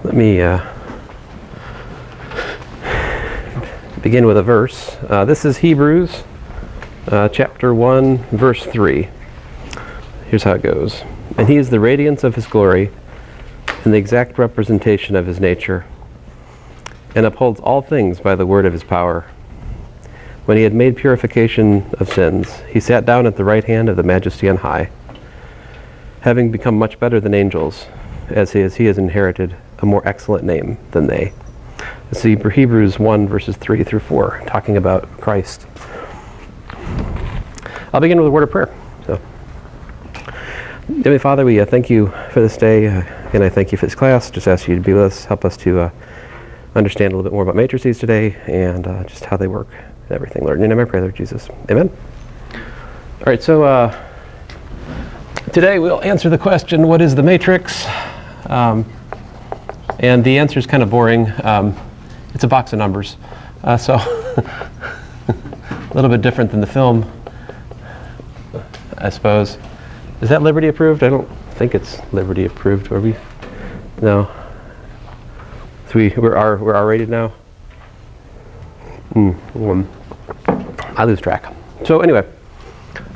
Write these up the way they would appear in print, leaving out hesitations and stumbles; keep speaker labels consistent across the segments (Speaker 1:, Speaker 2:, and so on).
Speaker 1: Let me begin with a verse. This is Hebrews chapter 1, verse 3. Here's how it goes. And he is the radiance of his glory and the exact representation of his nature, and upholds all things by the word of his power. When he had made purification of sins, he sat down at the right hand of the Majesty on high, having become much better than angels, as he has inherited a more excellent name than they. This is Hebrews 1, verses 3 through 4, talking about Christ. I'll begin with a word of prayer. Heavenly Father, we thank you for this day, and I thank you for this class. Just ask you to be with us, help us to understand a little bit more about matrices today, and just how they work and everything. Lord, in your name I pray, Lord Jesus. Amen. All right, so today we'll answer the question, what is the matrix? And the answer is kind of boring. It's a box of numbers. So a little bit different than the film, I suppose. Is that Liberty approved? I don't think it's Liberty approved. Are we? No. So we're R-rated now? I lose track. So anyway,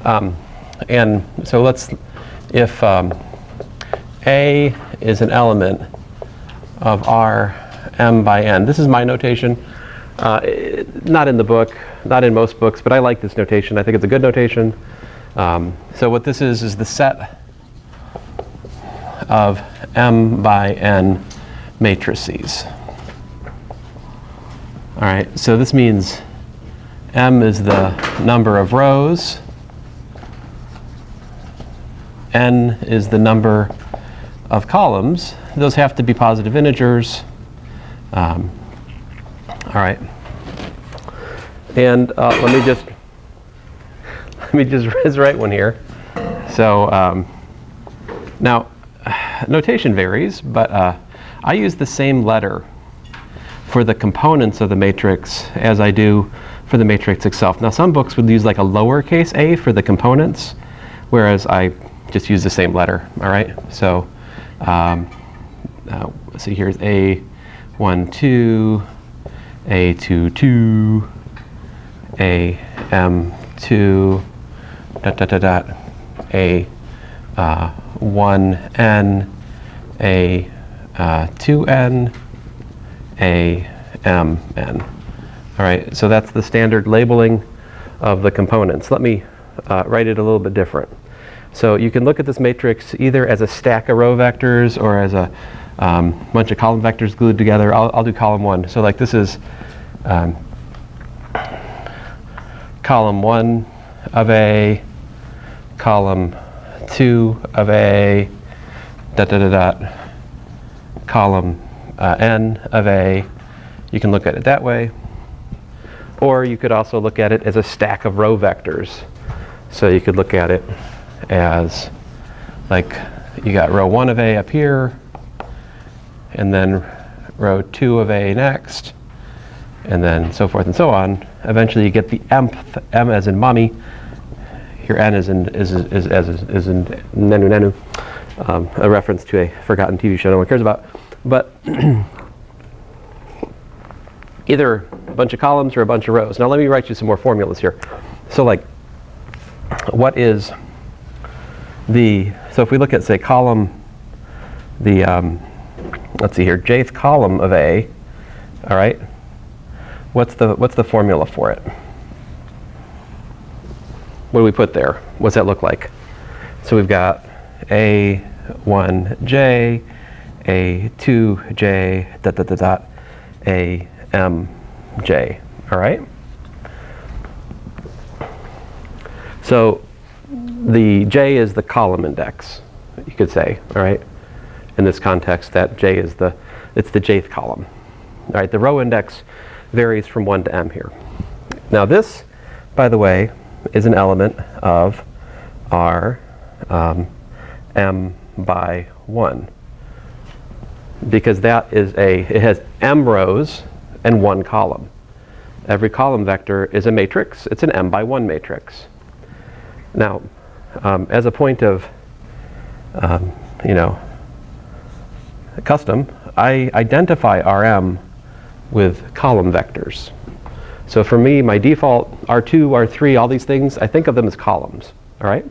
Speaker 1: and so if A is an element of R M by N, this is my notation. Not in the book, not in most books, but I like this notation. I think it's a good notation. So what this is the set of M by N matrices. All right, so this means M is the number of rows, N is the number of columns. Those have to be positive integers. All right, and let me just write one here. So now notation varies, but I use the same letter for the components of the matrix as I do for the matrix itself. Now some books would use like a lowercase a for the components, whereas I just use the same letter. All right, so let's see, here's A1, 2, A2, 2, AM2, A1N, A2N, AMN. All right, so that's the standard labeling of the components. Let me write it a little bit different. So you can look at this matrix either as a stack of row vectors or as a bunch of column vectors glued together. I'll do column 1. So like this is column 1 of A, column 2 of A, column N of A. You can look at it that way. Or you could also look at it as a stack of row vectors. So you could look at it as like you got row 1 of A up here, and then row 2 of A next, and then so forth and so on. Eventually you get the mth, M as in mommy. Here N is in nenu nenu, a reference to a forgotten TV show no one cares about. But either a bunch of columns or a bunch of rows. Now let me write you some more formulas here. So like, what is so if we look at, say, column, let's see here, jth column of A, all right, what's the formula for it? What do we put there? What's that look like? So we've got A1J, A2J, AMJ, all right? So the J is the column index, you could say, all right? In this context, that J is it's the jth column. All right, the row index varies from 1 to M here. Now this, by the way, is an element of R M by 1. Because that is it has M rows and 1 column. Every column vector is a matrix. It's an M by 1 matrix. Now, as a point of, custom, I identify Rm with column vectors. So for me, my default R2, R3, all these things, I think of them as columns, all right?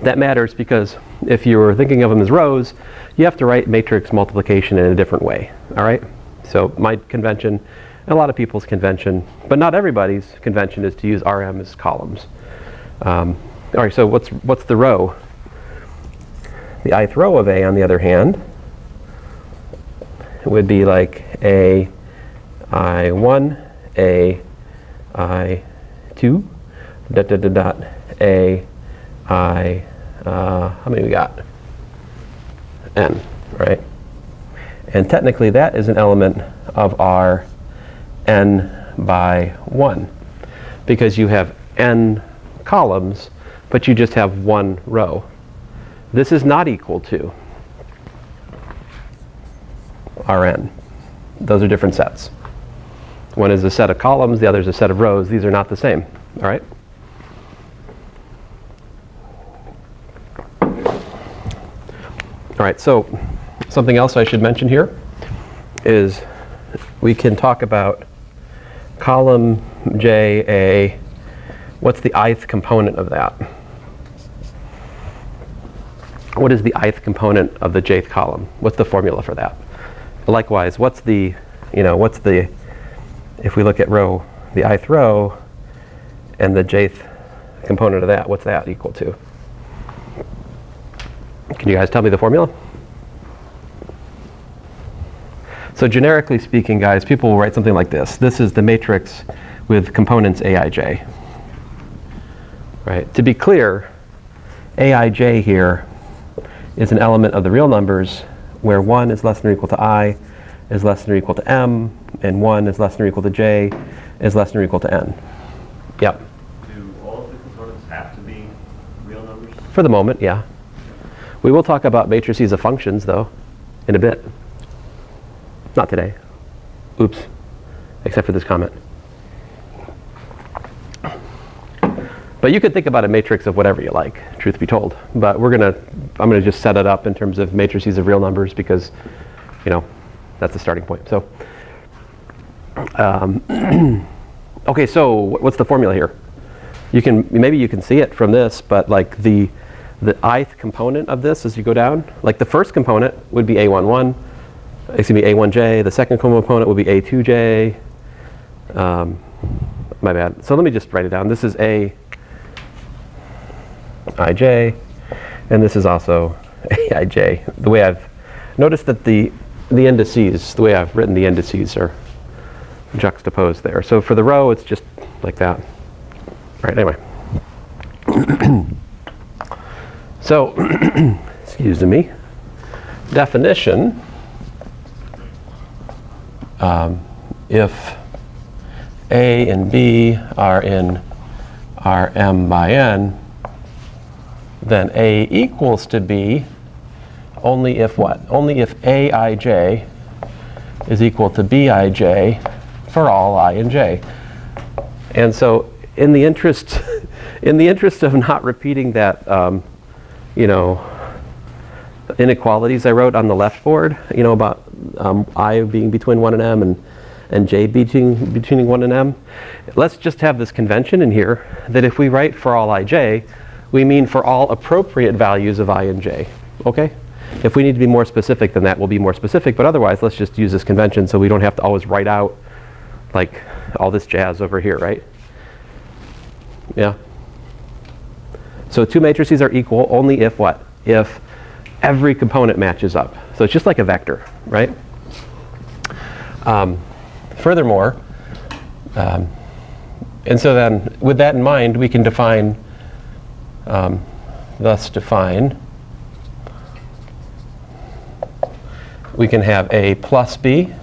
Speaker 1: That matters because if you were thinking of them as rows, you have to write matrix multiplication in a different way, all right? So my convention, and a lot of people's convention, but not everybody's convention, is to use Rm as columns. All right, so what's the row? The ith row of A, on the other hand, would be like A I1, A I2, dot, dot, dot, dot, A I, how many we got? N, right? And technically that is an element of our n by 1, because you have n columns, but you just have one row. This is not equal to Rn. Those are different sets. One is a set of columns, the other is a set of rows. These are not the same, all right? All right, so something else I should mention here is we can talk about column JA. What's the ith component of that? What is the ith component of the jth column? What's the formula for that? Likewise, what's the, if we look at row, the ith row and the jth component of that, what's that equal to? Can you guys tell me the formula? So generically speaking, guys, people will write something like this. This is the matrix with components Aij. Right? To be clear, Aij here is an element of the real numbers where 1 is less than or equal to I, is less than or equal to M, and 1 is less than or equal to J, is less than or equal to N. Yep.
Speaker 2: Do all of the components have to be real numbers?
Speaker 1: For the moment, yeah. We will talk about matrices of functions, though, in a bit. Not today. Oops. Except for this comment. But you could think about a matrix of whatever you like, truth be told. But I'm gonna just set it up in terms of matrices of real numbers because, that's the starting point. So, okay, so what's the formula here? Maybe you can see it from this, but like the ith component of this as you go down, like the first component would be A11, A1J, the second component would be A2J. My bad. So let me just write it down. This is Aij, and this is also Aij. The way I've noticed that the indices, the way I've written the indices are juxtaposed there. So for the row, it's just like that. All right, anyway. So, excuse me, definition, if A and B are in Rm by n, then A equals to B only if what? Only if Aij is equal to Bij for all I and j. And so in the interest of not repeating that inequalities I wrote on the left board, about I being between 1 and m and j between 1 and m, let's just have this convention in here that if we write for all ij, we mean for all appropriate values of I and j, okay? If we need to be more specific than that, we'll be more specific, but otherwise let's just use this convention so we don't have to always write out like all this jazz over here, right? Yeah? So two matrices are equal only if what? If every component matches up. So it's just like a vector, right? Furthermore, and so then with that in mind, we can define, we can have A plus B,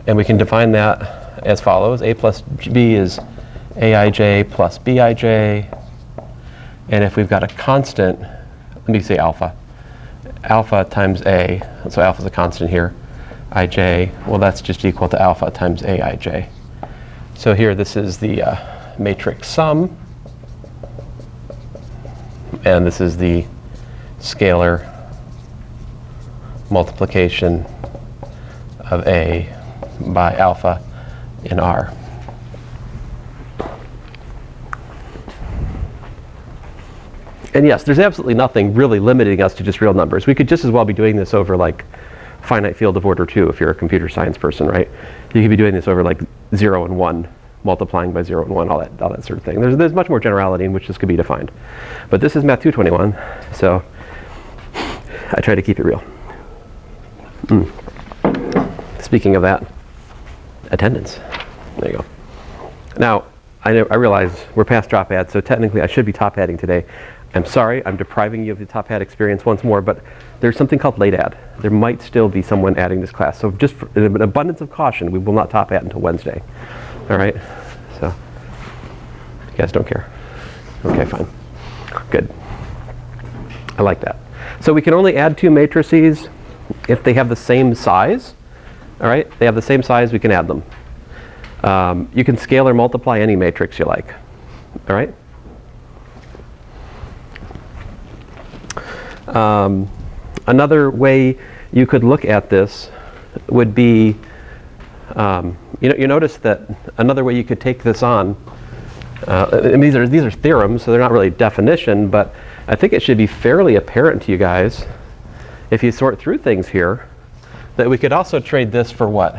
Speaker 1: and we can define that as follows. A plus B is Aij plus Bij, and if we've got a constant, let me say alpha times A, so alpha is a constant here, Ij, well that's just equal to alpha times Aij. So here this is the matrix sum, and this is the scalar multiplication of A by alpha in R. And yes, there's absolutely nothing really limiting us to just real numbers. We could just as well be doing this over like finite field of order 2 if you're a computer science person, right? You could be doing this over like 0 and 1, multiplying by 0 and 1, all that sort of thing. There's much more generality in which this could be defined. But this is Math 221, so I try to keep it real. Speaking of that, attendance. There you go. Now, I realize we're past drop ads, so technically I should be top adding today. I'm sorry, I'm depriving you of the top ad experience once more, but there's something called late ad. There might still be someone adding this class. So just for an abundance of caution, we will not top ad until Wednesday. All right? So, you guys don't care. Okay, fine. Good. I like that. So we can only add two matrices if they have the same size. All right? They have the same size, we can add them. You can scale or multiply any matrix you like. All right? Another way you could look at this would be, you notice that another way you could take this on, and these are theorems, so they're not really definition, but I think it should be fairly apparent to you guys, if you sort through things here, that we could also trade this for what?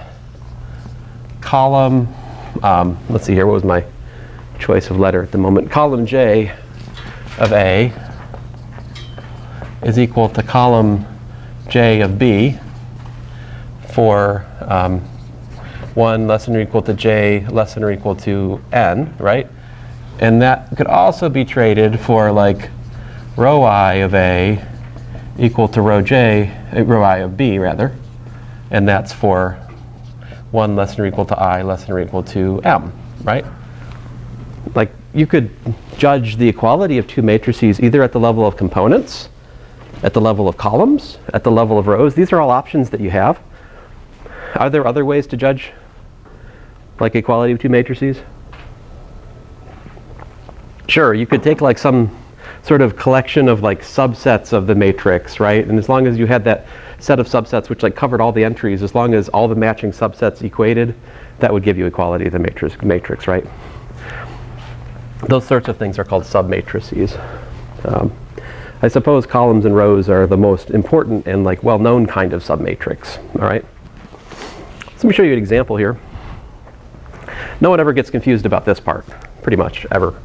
Speaker 1: Column, let's see here, what was my choice of letter at the moment? Column J of A is equal to column J of B for 1 less than or equal to J less than or equal to N, right? And that could also be traded for like rho I of A equal to rho I of B rather. And that's for 1 less than or equal to I less than or equal to M, right? Like you could judge the equality of two matrices either at the level of components, at the level of columns, at the level of rows. These are all options that you have. Are there other ways to judge like equality of two matrices? Sure, you could take like some sort of collection of like subsets of the matrix, right? And as long as you had that set of subsets which like covered all the entries, as long as all the matching subsets equated, that would give you equality of the matrix, right? Those sorts of things are called submatrices. I suppose columns and rows are the most important and like well-known kind of submatrix, all right? So let me show you an example here. No one ever gets confused about this part, pretty much, ever.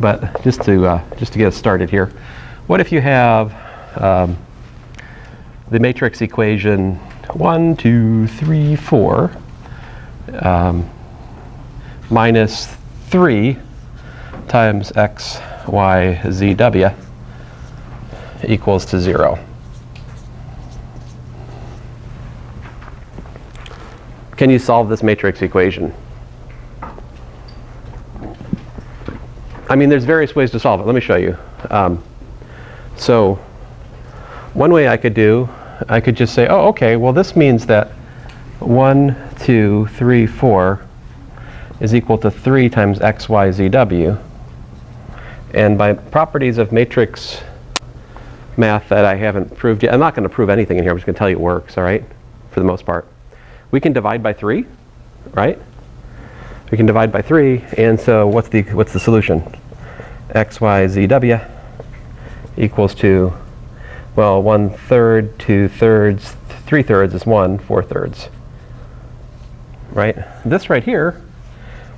Speaker 1: But just to get us started here, what if you have the matrix equation 1, 2, 3, 4 minus 3 times x, y, z, w equals to 0. Can you solve this matrix equation? I mean, there's various ways to solve it. Let me show you. So one way I could just say, oh, okay, well, this means that 1, 2, 3, 4 is equal to 3 times x, y, z, w. And by properties of matrix math that I haven't proved yet, I'm not going to prove anything in here. I'm just going to tell you it works, all right, for the most part. We can divide by 3, right? We can divide by 3, and so what's the solution? X, y, z, w equals to, well, 1/3, 2/3, 3/3 is 1, 4/3, right? This right here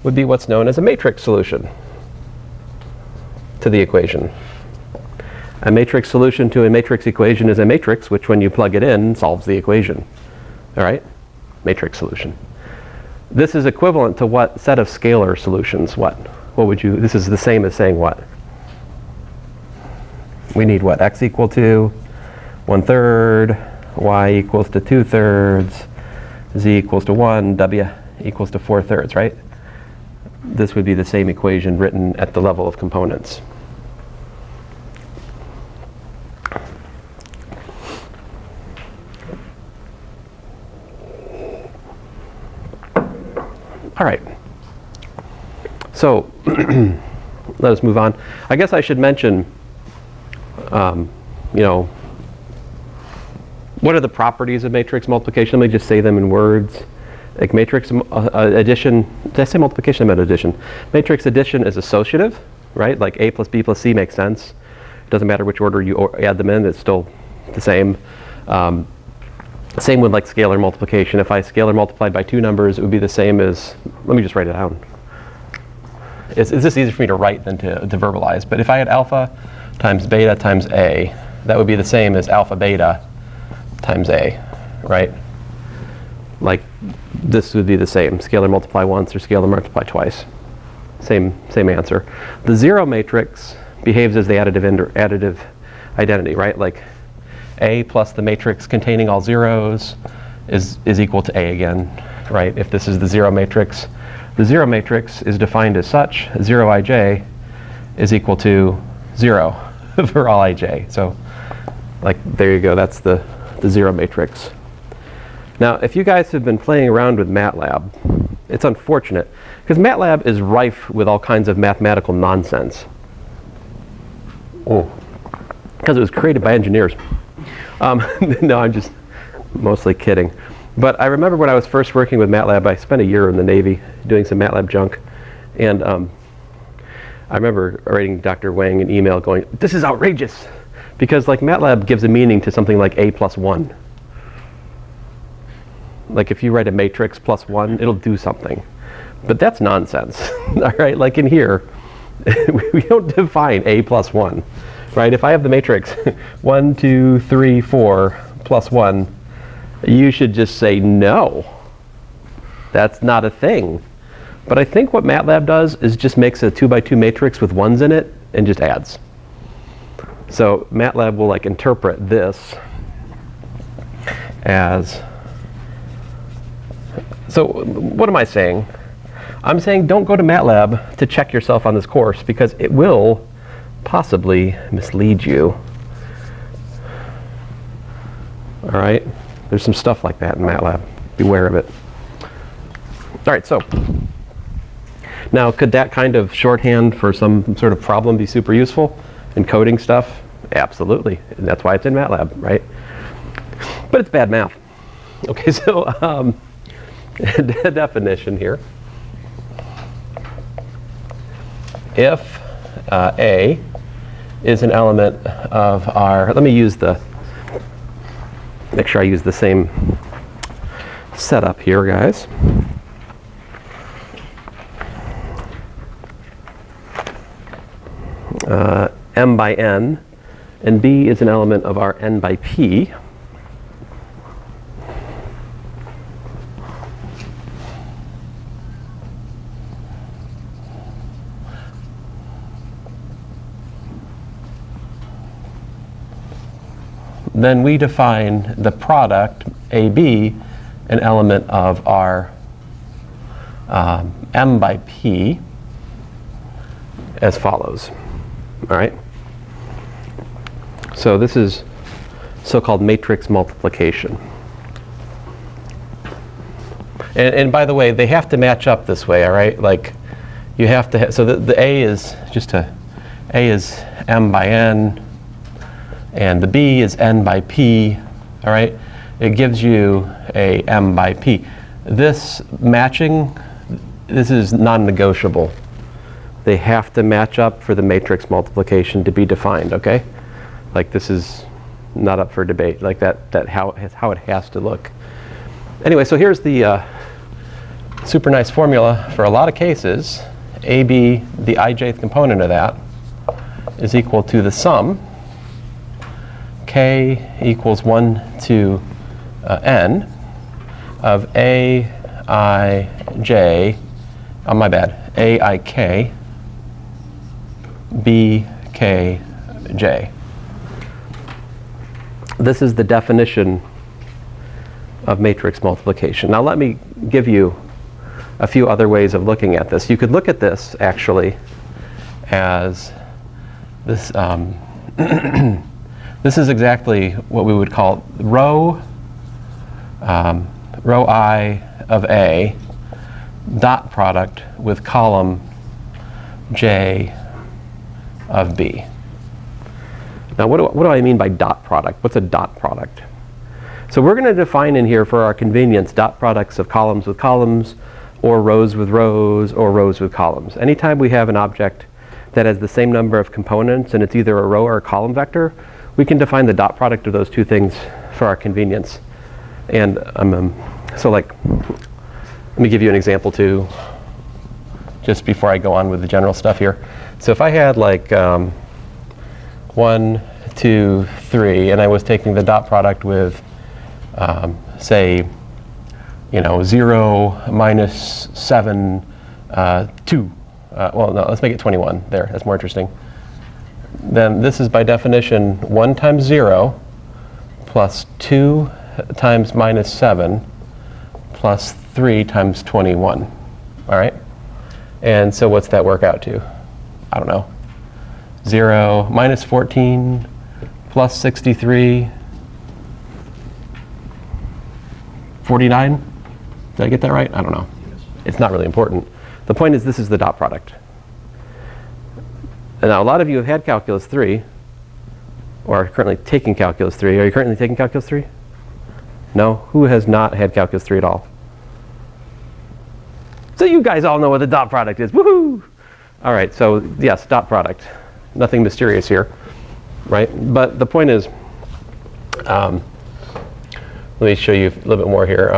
Speaker 1: would be what's known as a matrix solution to the equation. A matrix solution to a matrix equation is a matrix which, when you plug it in, solves the equation. All right? Matrix solution. This is equivalent to what set of scalar solutions? What would you, this is the same as saying what? We need what? X equal to 1/3, y equals to 2/3, z equals to 1, w equals to 4/3, right? This would be the same equation written at the level of components. All right. So let us move on. I guess I should mention, What are the properties of matrix multiplication? Let me just say them in words. Like matrix addition, did I say multiplication? I meant addition. Matrix addition is associative, right? Like A plus B plus C makes sense. It doesn't matter which order you add them in, it's still the same. Same with like scalar multiplication. If I scalar multiplied by two numbers, it would be the same as, let me just write it down. It's just easier for me to write than to verbalize. But if I had alpha times beta times A, that would be the same as alpha beta times A, right? Like this would be the same. Scalar multiply once or scalar multiply twice. Same answer. The zero matrix behaves as the additive identity, right? Like A plus the matrix containing all zeros is equal to A again, right? If this is the zero matrix is defined as such: 0ij is equal to 0 for all ij. So, like, there you go. That's the zero matrix. Now, if you guys have been playing around with MATLAB, it's unfortunate because MATLAB is rife with all kinds of mathematical nonsense. Because it was created by engineers. No, I'm just mostly kidding. But I remember when I was first working with MATLAB, I spent a year in the Navy doing some MATLAB junk. And I remember writing Dr. Wang an email going, "This is outrageous." Because like MATLAB gives a meaning to something like A plus 1. Like if you write a matrix plus 1, it'll do something. But that's nonsense. All right, like in here, we don't define A plus 1. Right? If I have the matrix 1, 2, 3, 4 plus 1, you should just say no. That's not a thing. But I think what MATLAB does is just makes a 2 by 2 matrix with 1s in it and just adds. So MATLAB will like interpret this as, so what am I saying? I'm saying don't go to MATLAB to check yourself on this course because it will possibly mislead you. All right? There's some stuff like that in MATLAB. Beware of it. All right, so now could that kind of shorthand for some sort of problem be super useful in coding stuff? Absolutely. And that's why it's in MATLAB, right? But it's bad math. Okay, so definition here. If A is an element of our, let me use make sure I use the same setup here, guys. M by n, and B is an element of our n by p. Then we define the product, AB, an element of our m by p as follows. All right? So this is so-called matrix multiplication. And by the way, they have to match up this way, all right? Like, you have to, so the A is just A is m by n, and the B is n by p, all right? It gives you a m by p. This matching, this is non-negotiable. They have to match up for the matrix multiplication to be defined, okay? Like this is not up for debate, like how it has to look. Anyway, so here's the super nice formula for a lot of cases. AB, the ijth component of that, is equal to the sum k equals 1 to n of aij, oh my bad, aik, bkj. This is the definition of matrix multiplication. Now let me give you a few other ways of looking at this. You could look at this actually as this. This is exactly what we would call row I of A dot product with column J of B. Now what do I mean by dot product? What's a dot product? So we're going to define in here for our convenience dot products of columns with columns, or rows with rows, or rows with columns. Anytime we have an object that has the same number of components and it's either a row or a column vector, we can define the dot product of those two things for our convenience. And so like, let me give you an example too, just before I go on with the general stuff here. So if I had like 1, 2, 3, and I was taking the dot product with, say, 0, minus 7, 2. Well, no, let's make it 21 there. That's more interesting. Then this is by definition 1 times 0 plus 2 times minus 7 plus 3 times 21. All right? And so what's that work out to? I don't know. 0 minus 14 plus 63, 49? Did I get that right? I don't know. It's not really important. The point is this is the dot product. And now a lot of you have had calculus 3, or are currently taking calculus 3. Are you currently taking calculus 3? No? Who has not had calculus 3 at all? So you guys all know what the dot product is. Woohoo! All right, so yes, dot product. Nothing mysterious here, right? But the point is, let me show you a little bit more here.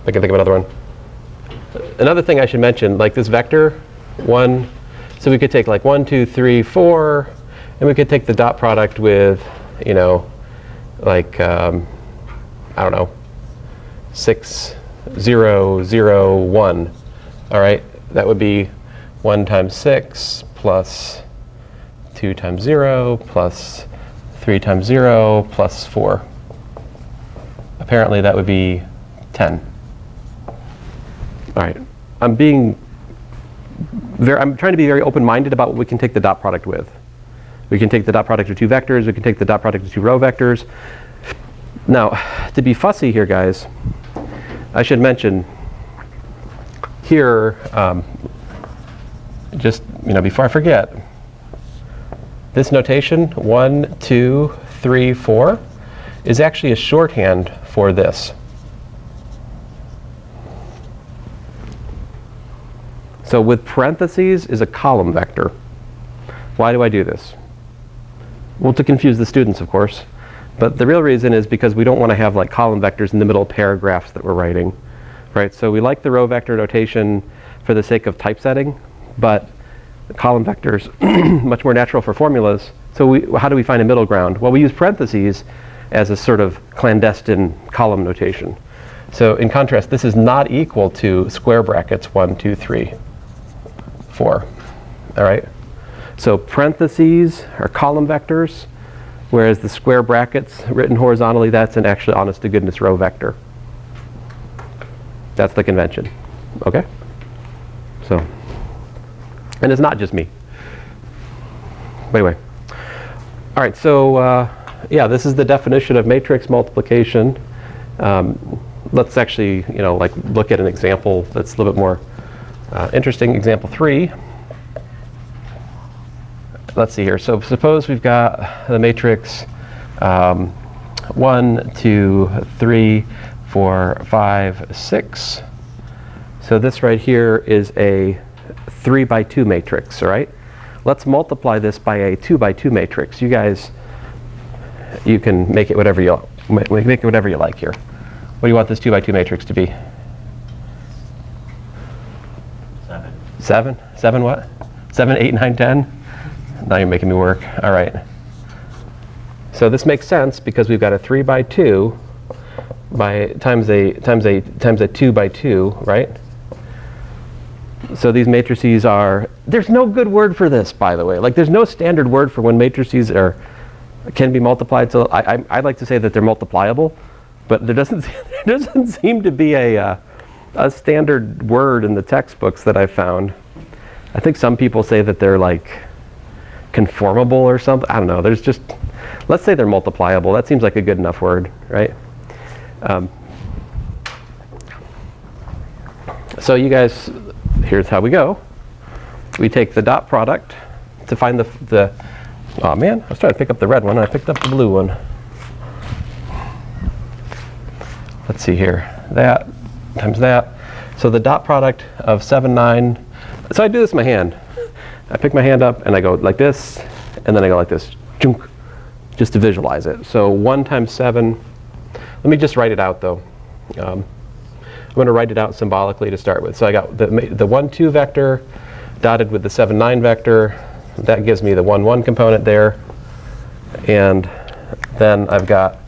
Speaker 1: I can think of another one. Another thing I should mention, like this vector, 1, so we could take like 1, 2, 3, 4, and we could take the dot product with, like, I don't know, 6, 0, 0, 1. All right, that would be 1 times 6 plus 2 times 0 plus 3 times 0 plus 4. Apparently that would be 10. All right, I'm trying to be very open-minded about what we can take the dot product with. We can take the dot product of 2 vectors. We can take the dot product of 2 row vectors. Now, to be fussy here, guys, I should mention here, just before I forget, this notation 1, 2, 3, 4 is actually a shorthand for this. So with parentheses is a column vector. Why do I do this? Well, to confuse the students, of course. But the real reason is because we don't want to have like column vectors in the middle of paragraphs that we're writing, right? So we like the row vector notation for the sake of typesetting, but the column vectors much more natural for formulas. So how do we find a middle ground? Well, we use parentheses as a sort of clandestine column notation. So in contrast, this is not equal to square brackets 1, 2, 3, 4. All right? So parentheses are column vectors, whereas the square brackets written horizontally, that's an actually honest-to-goodness row vector. That's the convention. Okay? So, and it's not just me. But anyway. All right, so yeah, this is the definition of matrix multiplication. Let's actually, look at an example that's a little bit more interesting. Example 3. Let's see here. So suppose we've got the matrix 1, 2, 3, 4, 5, 6. So this right here is a 3 by 2 matrix, all right? Let's multiply this by a 2 by 2 matrix. You guys, you can make it whatever you like here. What do you want this 2 by 2 matrix to be?
Speaker 2: 7.
Speaker 1: 7? 7 what? 7, 8, 9, 10? Now you're making me work. All right. So this makes sense because we've got a 3 by 2 times a 2 by 2, right? So these matrices are, there's no good word for this, by the way. Like there's no standard word for when matrices can be multiplied. So I like to say that they're multipliable, but there doesn't seem to be a standard word in the textbooks that I've found. I think some people say that they're like conformable or something. I don't know. There's just, let's say they're multipliable. That seems like a good enough word, right? So you guys, here's how we go. We take the dot product to find the Oh man, I was trying to pick up the red one and I picked up the blue one. Let's see here. That times that. So the dot product of 7, 9. So I do this in my hand. I pick my hand up and I go like this, and then I go like this, chunk, just to visualize it. So 1 times 7. Let me just write it out though. I'm going to write it out symbolically to start with. So I got the 1, 2 vector dotted with the 7, 9 vector. That gives me the 1, 1 component there. And then I've got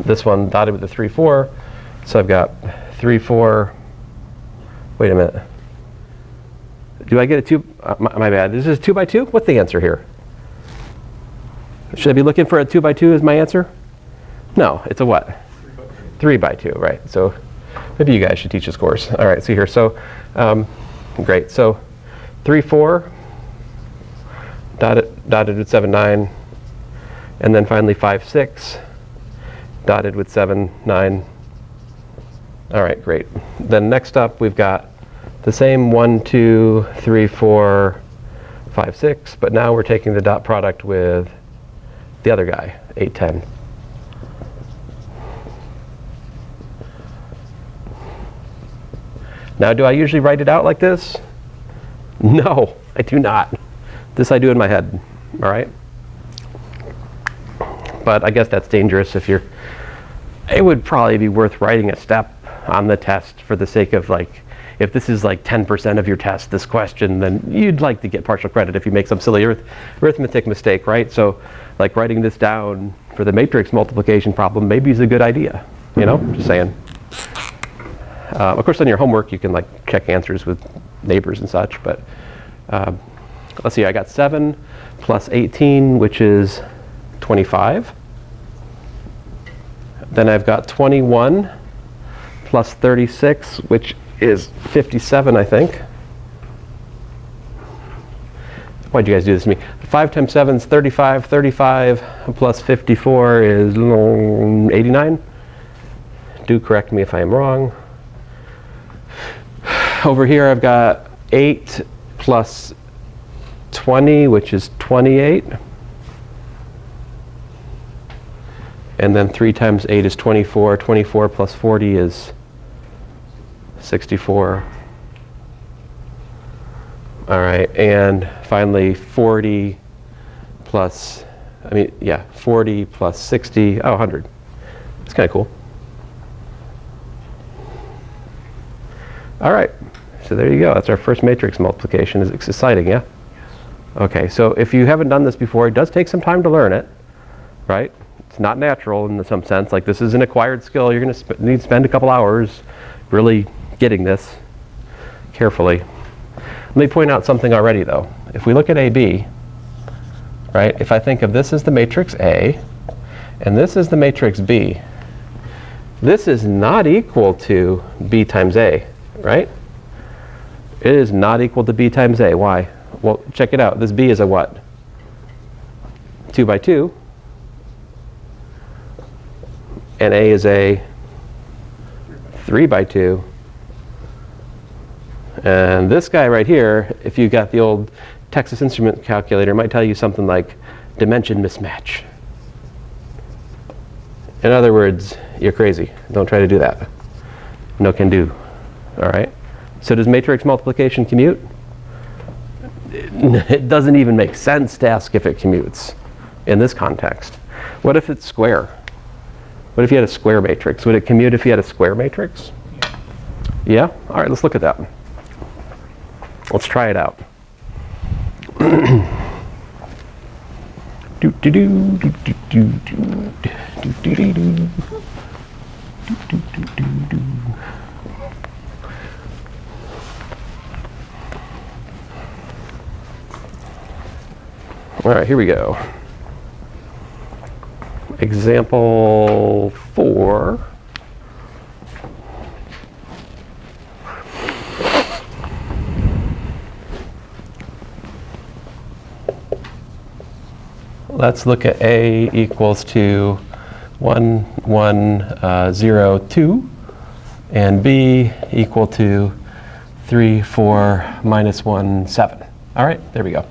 Speaker 1: this one dotted with the 3, 4. So I've got 3, 4. Wait a minute. Do I get a 2? My bad. This is 2 by 2? What's the answer here? Should I be looking for a 2 by 2 as my answer? No, it's a what? 3 by 2, right. So maybe you guys should teach this course. All right, see here. So great. So 3, 4 dotted with 7, 9. And then finally 5, 6 dotted with 7, 9. All right, great. Then next up we've got the same 1, 2, 3, 4, 5, 6, but now we're taking the dot product with the other guy, 8, 10. Now, do I usually write it out like this? No, I do not. This I do in my head, all right? But I guess that's dangerous if you're, it would probably be worth writing a step on the test for the sake of like, if this is like 10% of your test, this question, then you'd like to get partial credit if you make some silly arithmetic mistake, right? So like writing this down for the matrix multiplication problem maybe is a good idea, you know, just saying. Of course, on your homework, you can like check answers with neighbors and such, but let's see, I got 7 plus 18, which is 25. Then I've got 21 plus 36, which is 57, I think. Why'd you guys do this to me? 5 times 7 is 35. 35 plus 54 is 89. Do correct me if I am wrong. Over here I've got 8 plus 20, which is 28. And then 3 times 8 is 24. 24 plus 40 is 64. All right, and finally 40 plus, 40 plus 60, 100. It's kind of cool. All right, so there you go. That's our first matrix multiplication. It's exciting, yeah? Okay, so if you haven't done this before, it does take some time to learn it, right? It's not natural in some sense. Like this is an acquired skill. You're going to need to spend a couple hours really getting this carefully. Let me point out something already though. If we look at AB, right, if I think of this as the matrix A and this is the matrix B, this is not equal to B times A, right? It is not equal to B times A. Why? Well, check it out. This B is a what? 2 by 2. And A is a 3 by 2. And this guy right here, if you got the old Texas Instrument calculator, might tell you something like dimension mismatch. In other words, you're crazy. Don't try to do that. No can do. All right? So does matrix multiplication commute? It doesn't even make sense to ask if it commutes in this context. What if it's square? What if you had a square matrix? Would it commute if you had a square matrix? Yeah? All right, let's look at that. Let's try it out. All right, here we go. Example 4. Let's look at A equals to 1, 1, 0, 2, and B equal to 3, 4, minus 1, 7. All right, there we go.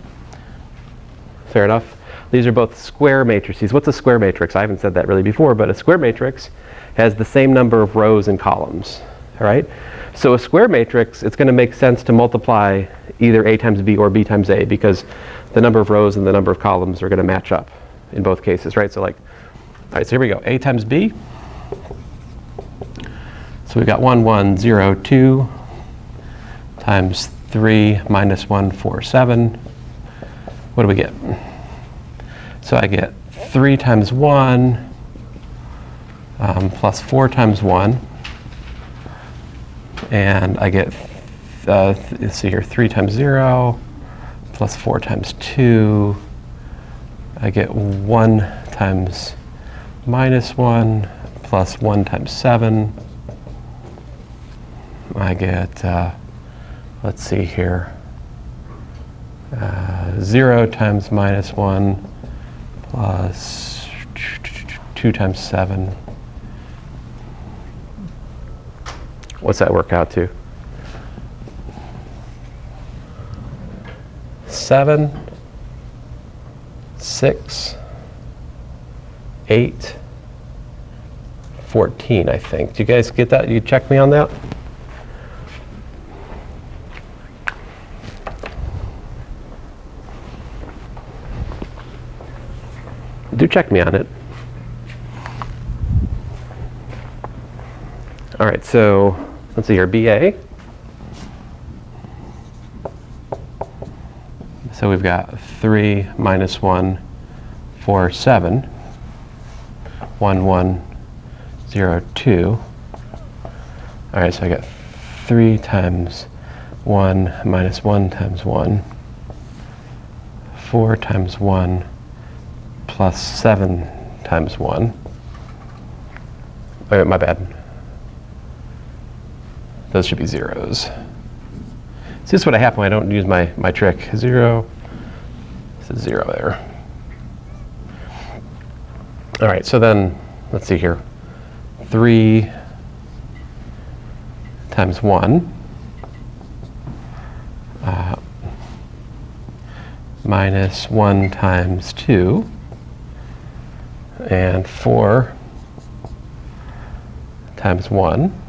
Speaker 1: Fair enough. These are both square matrices. What's a square matrix? I haven't said that really before, but a square matrix has the same number of rows and columns. All right? So a square matrix, it's going to make sense to multiply either A times B or B times A, because the number of rows and the number of columns are going to match up in both cases, right? So like, all right, so here we go. A times B. So we've got 1, 1, 0, 2 times 3 minus 1, 4, 7. What do we get? So I get 3 times 1 plus 4 times 1. And I get, let's see here, 3 times 0 plus 4 times 2. I get 1 times minus 1 plus 1 times 7. I get, let's see here, 0 times minus 1 plus 2 times 7. What's that work out to? 7, 6, 8, 14, I think. Do you guys get that? You check me on that? Do check me on it. All right, so let's see here, BA. So we've got 3 minus 1, 4, 7. 1, 1, 0, 2. All right, so I got 3 times 1 minus 1 times 1. 4 times 1 plus 7 times 1. Oh, my bad. Those should be zeros. See, this is what I happen when I don't use my trick. 0, this is 0 there. All right, so then, let's see here. 3 times 1 minus 1 times 2, and 4 times 1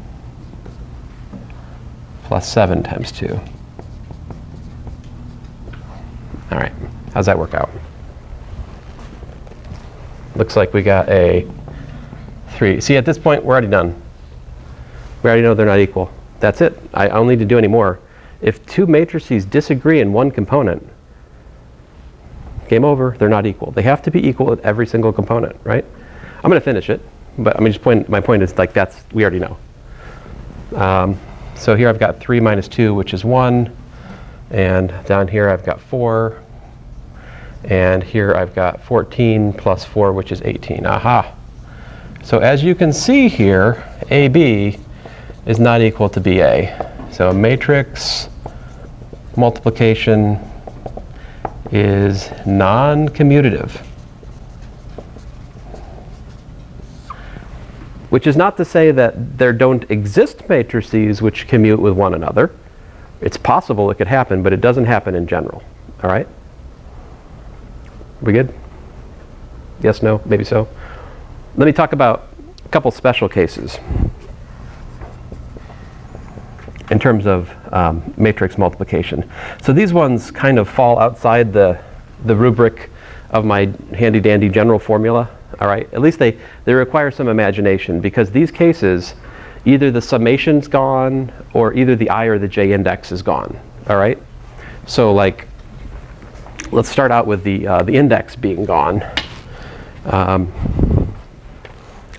Speaker 1: plus 7 times 2. All right, how's that work out? Looks like we got a 3. See, at this point, we're already done. We already know they're not equal. That's it. I don't need to do any more. If two matrices disagree in one component, game over, they're not equal. They have to be equal at every single component, right? I'm going to finish it, but I mean, my point is like we already know. So here I've got 3 minus 2, which is 1. And down here I've got 4. And here I've got 14 plus 4, which is 18. Aha! So as you can see here, AB is not equal to BA. So matrix multiplication is non-commutative. Which is not to say that there don't exist matrices which commute with one another. It's possible it could happen, but it doesn't happen in general. All right? We good? Yes, no, maybe so. Let me talk about a couple special cases in terms of matrix multiplication. So these ones kind of fall outside the rubric of my handy-dandy general formula. All right, at least they require some imagination, because these cases, either the summation's gone or either the I or the J index is gone. All right, so like, let's start out with the index being gone.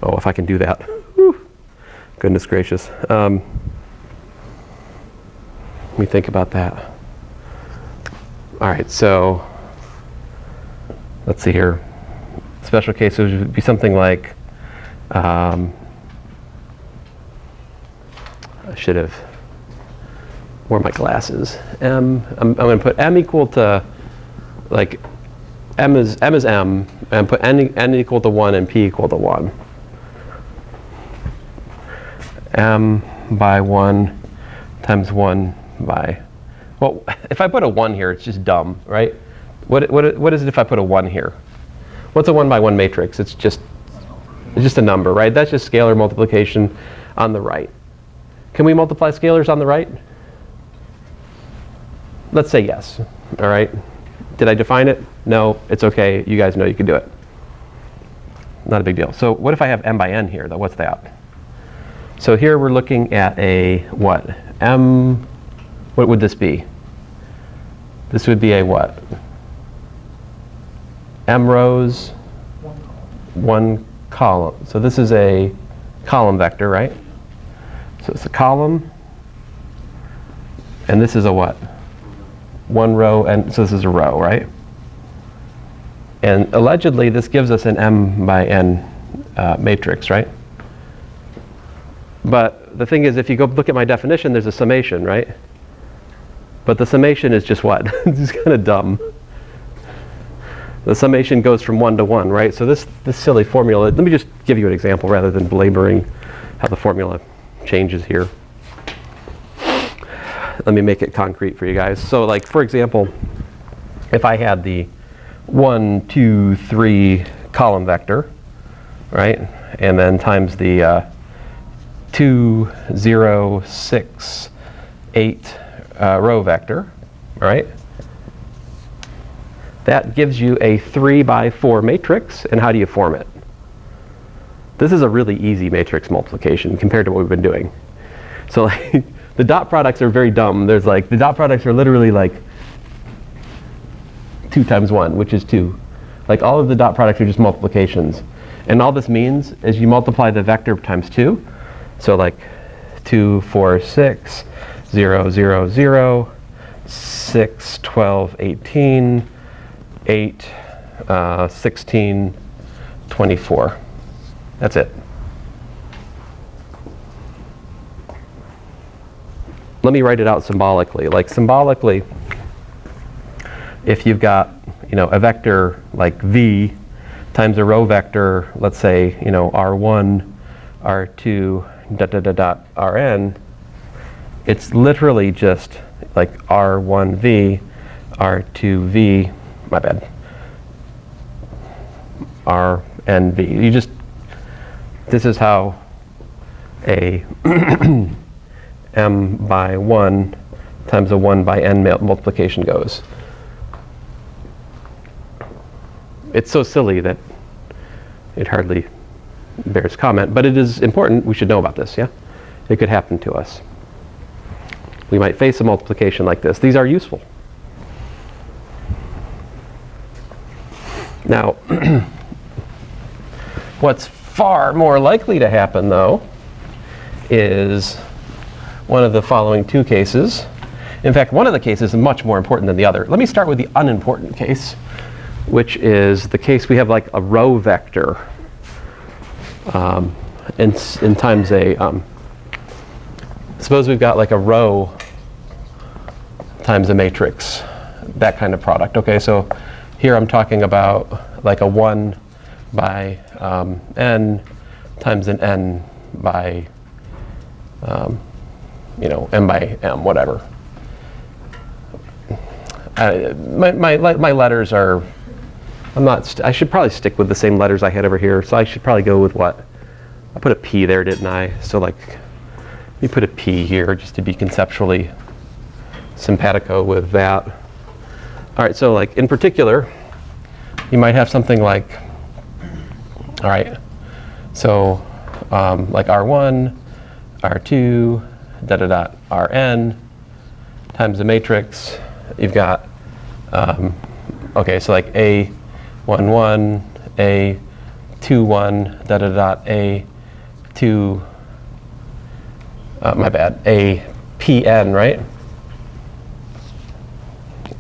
Speaker 1: Oh, if I can do that. Whew. Goodness gracious. Let me think about that. All right, so let's see here. Special cases would be something like, I should have worn my glasses. I'm going to put M equal to, like, M is M, and put N equal to 1 and P equal to 1. M by 1 times 1 by, well, if I put a 1 here, it's just dumb, right? What is it if I put a 1 here? What's a 1 by 1 matrix? It's just a number, right? That's just scalar multiplication on the right. Can we multiply scalars on the right? Let's say yes. All right. Did I define it? No. It's okay. You guys know you can do it. Not a big deal. So what if I have m by n here, though? What's that? So here we're looking at a what? M, what would this be? This would be a what? M rows, 1 column. So this is a column vector, right? So it's a column. And this is a what? 1 row, and so this is a row, right? And allegedly, this gives us an m by n matrix, right? But the thing is, if you go look at my definition, there's a summation, right? But the summation is just what? It's kind of dumb. The summation goes from 1 to 1, right? So this silly formula, let me just give you an example rather than belaboring how the formula changes here. Let me make it concrete for you guys. So like, for example, if I had the 1, 2, 3 column vector, right? And then times the 2, 0, 6, 8 row vector, right? That gives you a 3 by 4 matrix. And how do you form it? This is a really easy matrix multiplication compared to what we've been doing. So like, the dot products are very dumb. There's like, the dot products are literally like 2 times 1, which is 2. Like all of the dot products are just multiplications. And all this means is you multiply the vector times 2. So like 2, 4, 6, 0, 0, 0, 6, 12, 18, 8, 16, 24. That's it. Let me write it out symbolically. Like symbolically, if you've got, a vector like v times a row vector, let's say, r1, r2, dot, dot, dot, dot, rn, it's literally just like r1v, r2v, my bad, rnv. This is how a m by 1 times a 1 by n multiplication goes. It's so silly that it hardly bears comment, but it is important. We should know about this, yeah? It could happen to us. We might face a multiplication like this. These are useful. Now, what's far more likely to happen, though, is one of the following 2 cases. In fact, one of the cases is much more important than the other. Let me start with the unimportant case, which is the case we have like a row vector and times a, suppose we've got like a row times a matrix, that kind of product. Okay, so here I'm talking about like a 1 by n times an n by, m by m, whatever. My letters are, I should probably stick with the same letters I had over here, so I should probably go with what? I put a P there, didn't I? So like, let me put a P here just to be conceptually simpatico with that. All right, so like in particular, you might have something like, all right, so like R1, R2, dot, dot, dot, Rn times the matrix. You've got, okay, so like A11, A21, dot, dot, dot, A2, my bad, APN, right?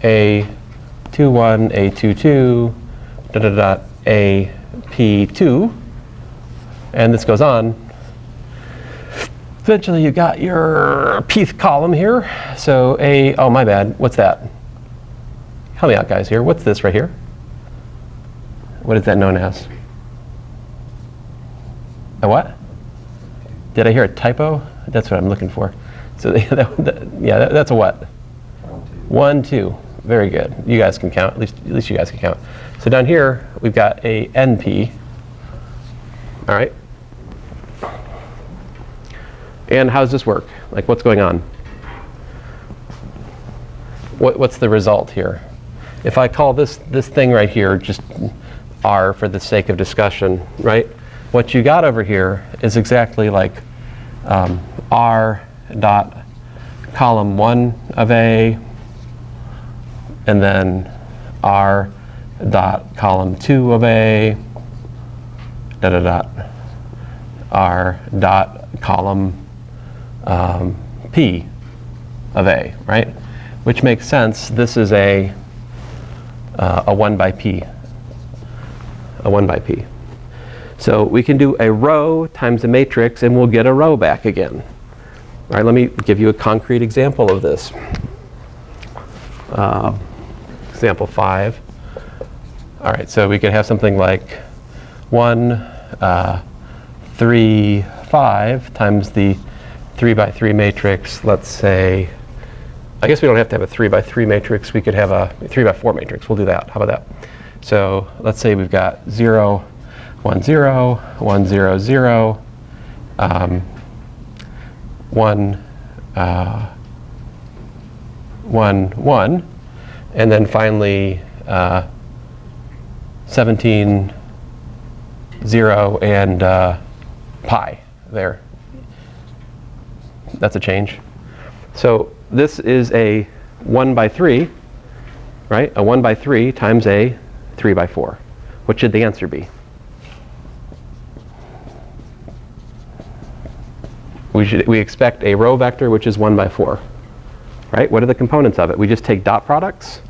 Speaker 1: A21, A22, dot, dot, dot, AP2, and this goes on. Eventually you got your pth column here. So oh my bad, what's that? Help me out guys here, what's this right here? What is that known as? A what? Did I hear a typo? That's what I'm looking for. So yeah, that's a what? 1, 2. Very good. You guys can count. At least you guys can count. So down here, we've got a NP. All right. And how does this work? Like, what's going on? What's the result here? If I call this thing right here just R for the sake of discussion, right? What you got over here is exactly like R dot column 1 of A, and then R dot column 2 of A, dot dot dot, R dot column P of A, right? Which makes sense. This is a 1 by P. A 1 by P. So we can do a row times a matrix, and we'll get a row back again. All right, let me give you a concrete example of this. Example 5. All right, so we could have something like 1, 3, 5 times the 3 by 3 matrix. Let's say, I guess we don't have to have a 3 by 3 matrix. We could have a 3 by 4 matrix. We'll do that. How about that? So let's say we've got 0, 1, 0, 1, 0, 0, 1, 1, 1, and then finally 17, 0, and pi there. That's a change. So this is a 1 by 3, right? A 1 by 3 times a 3 by 4. What should the answer be? We expect a row vector which is 1 by 4, right? What are the components of it? We just take dot products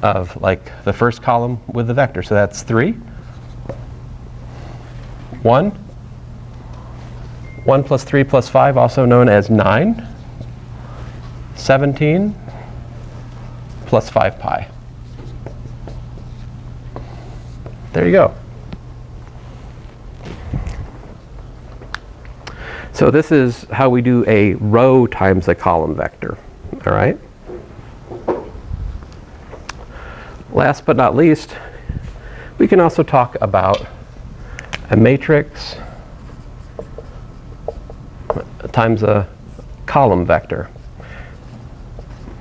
Speaker 1: of like the first column with the vector. So that's 3, 1, 1 plus 3 plus 5, also known as 9, 17 plus 5 pi. There you go. So this is how we do a row times a column vector. All right. Last but not least, we can also talk about a matrix times a column vector.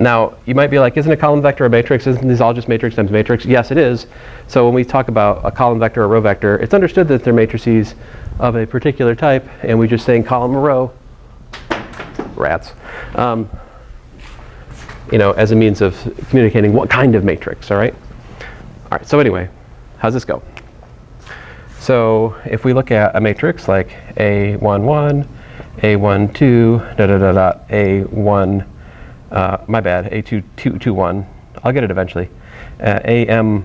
Speaker 1: Now, you might be like, isn't a column vector a matrix? Isn't this all just matrix times matrix? Yes, it is. So when we talk about a column vector or a row vector, it's understood that they're matrices of a particular type, and we're just saying column or row, rats, as a means of communicating what kind of matrix, all right? All right, so anyway, how's this go? So if we look at a matrix like A11, A12, A1, A221, I'll get it eventually, AM1,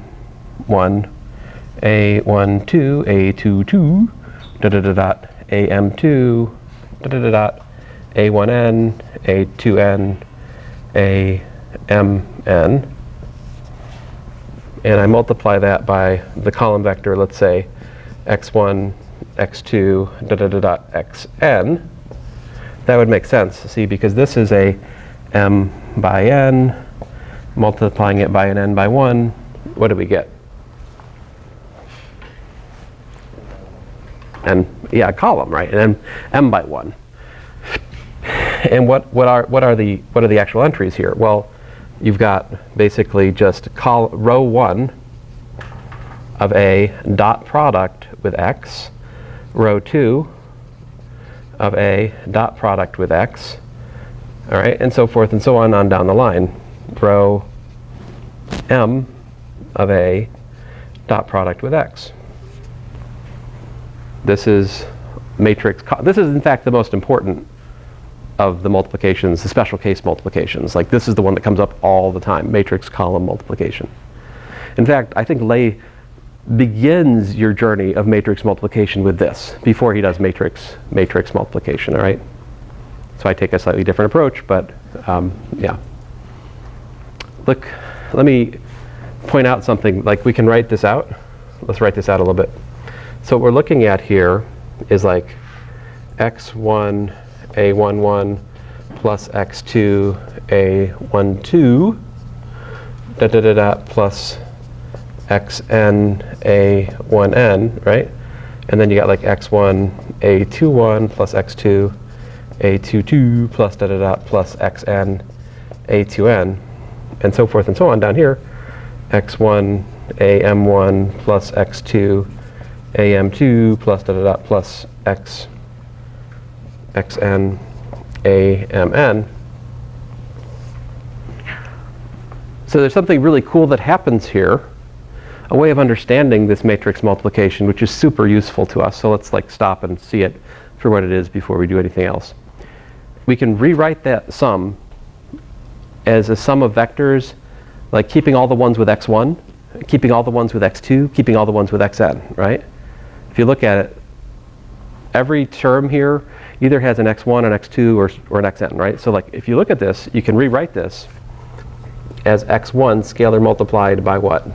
Speaker 1: A12, A22, AM2, A1N, A2N, AMN, and I multiply that by the column vector, let's say x1, x2, xn, that would make sense, see, because this is a m by n, multiplying it by an n by 1, what do we get? And yeah, a column, right? And m by 1. And what are the actual entries here? Well, you've got basically just row 1 of a dot product with x, row 2 of a dot product with x, all right, and so forth and so on down the line. Row m of a dot product with x. This is matrix. This is in fact the most important of the multiplications, the special case multiplications. Like this is the one that comes up all the time, matrix column multiplication. In fact, I think Lay begins your journey of matrix multiplication with this before he does matrix multiplication, all right? So I take a slightly different approach, but yeah. Look, let me point out something, like we can write this out. Let's write this out a little bit. So what we're looking at here is like x1, a11 plus x2, a12 da da da da plus xn a1n, right? And then you got like x1 a21 plus x2 a22 plus da da da plus xn a2n, and so forth and so on down here. x1 am1 plus x2 am2 plus da da da plus xn amn. So there's something really cool that happens here, a way of understanding this matrix multiplication, which is super useful to us. So let's like stop and see it for what it is before we do anything else. We can rewrite that sum as a sum of vectors, like keeping all the ones with x1, keeping all the ones with x2, keeping all the ones with xn, right? If you look at it, every term here either has an x1, an x2, or an xn, right? So like if you look at this, you can rewrite this as x1 scalar multiplied by what?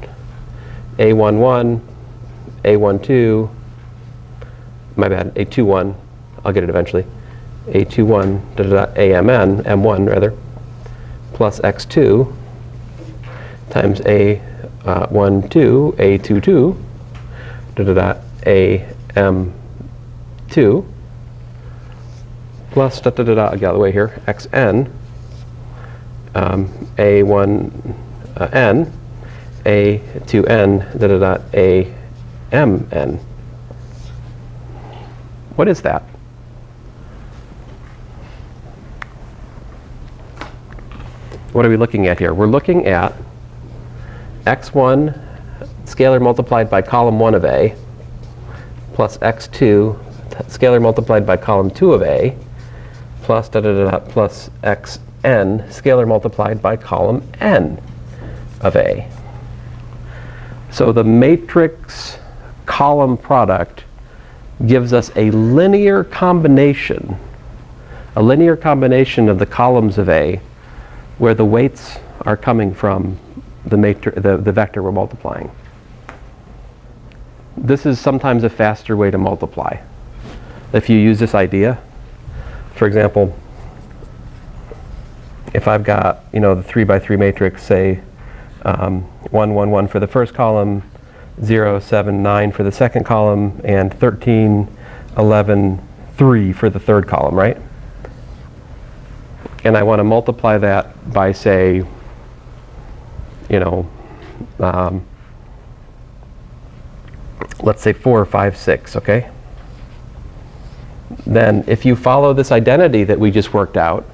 Speaker 1: a11, a12, my bad, a21, I'll get it eventually, a21, da da da, amn, m1 rather, plus x2 times a12, a22, da da da, am2, plus da da da da, I'll get out of the way here, xn, a1n, a2n, da da da, amn. What is that? What are we looking at here? We're looking at x1 scalar multiplied by column 1 of A plus x2 scalar multiplied by column 2 of A plus da da da da plus xn scalar multiplied by column n of A. So the matrix column product gives us a linear combination of the columns of A where the weights are coming from the vector we're multiplying. This is sometimes a faster way to multiply. If you use this idea, for example, if I've got, you know, the 3 by 3 matrix, say 1, 1, 1 for the first column, 0, 7, 9 for the second column, and 13, 11, 3 for the third column, right? And I want to multiply that by, say, you know, let's say 4, 5, 6, okay? Then if you follow this identity that we just worked out,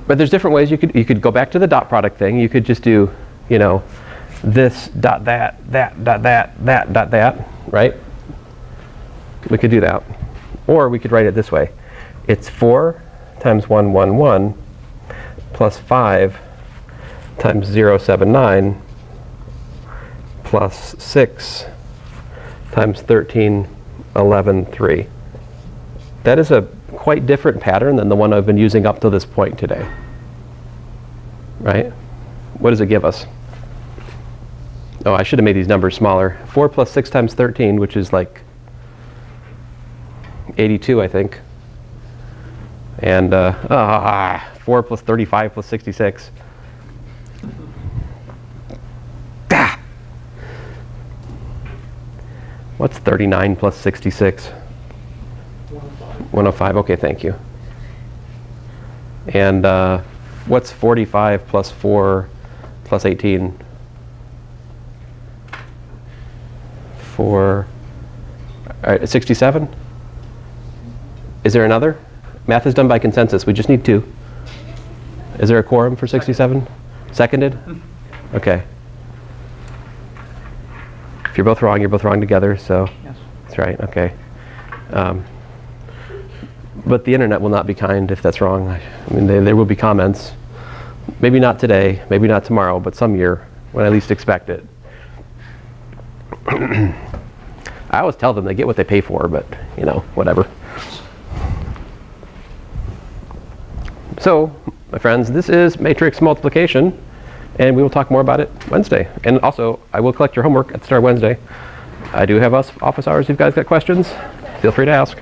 Speaker 1: but there's different ways you could go back to the dot product thing. You could just do, you know, this dot that dot that, right? We could do that. Or we could write it this way. It's 4 times 1, 1, 1 plus 5 times 0, 7, 9 plus 6 times 13, 11, 3. That is a quite different pattern than the one I've been using up to this point today. Right? What does it give us? Oh, I should have made these numbers smaller. 4 plus 6 times 13, which is like 82, I think. And 4 plus 35 plus 66. Ah! What's 39 plus 66? 105. Okay, thank you. And what's 45 plus 4 plus 18? 4. All right, 67? Is there another? Math is done by consensus. We just need 2. Is there a quorum for 67? Seconded? Okay. If you're both wrong together, so.
Speaker 3: Yes.
Speaker 1: That's right, okay. But the internet will not be kind if that's wrong. I mean, there will be comments. Maybe not today, maybe not tomorrow, but some year when I least expect it. I always tell them they get what they pay for, but, you know, whatever. So, my friends, this is matrix multiplication, and we will talk more about it Wednesday. And also, I will collect your homework at the start of Wednesday. I do have office hours if you guys got questions. Feel free to ask.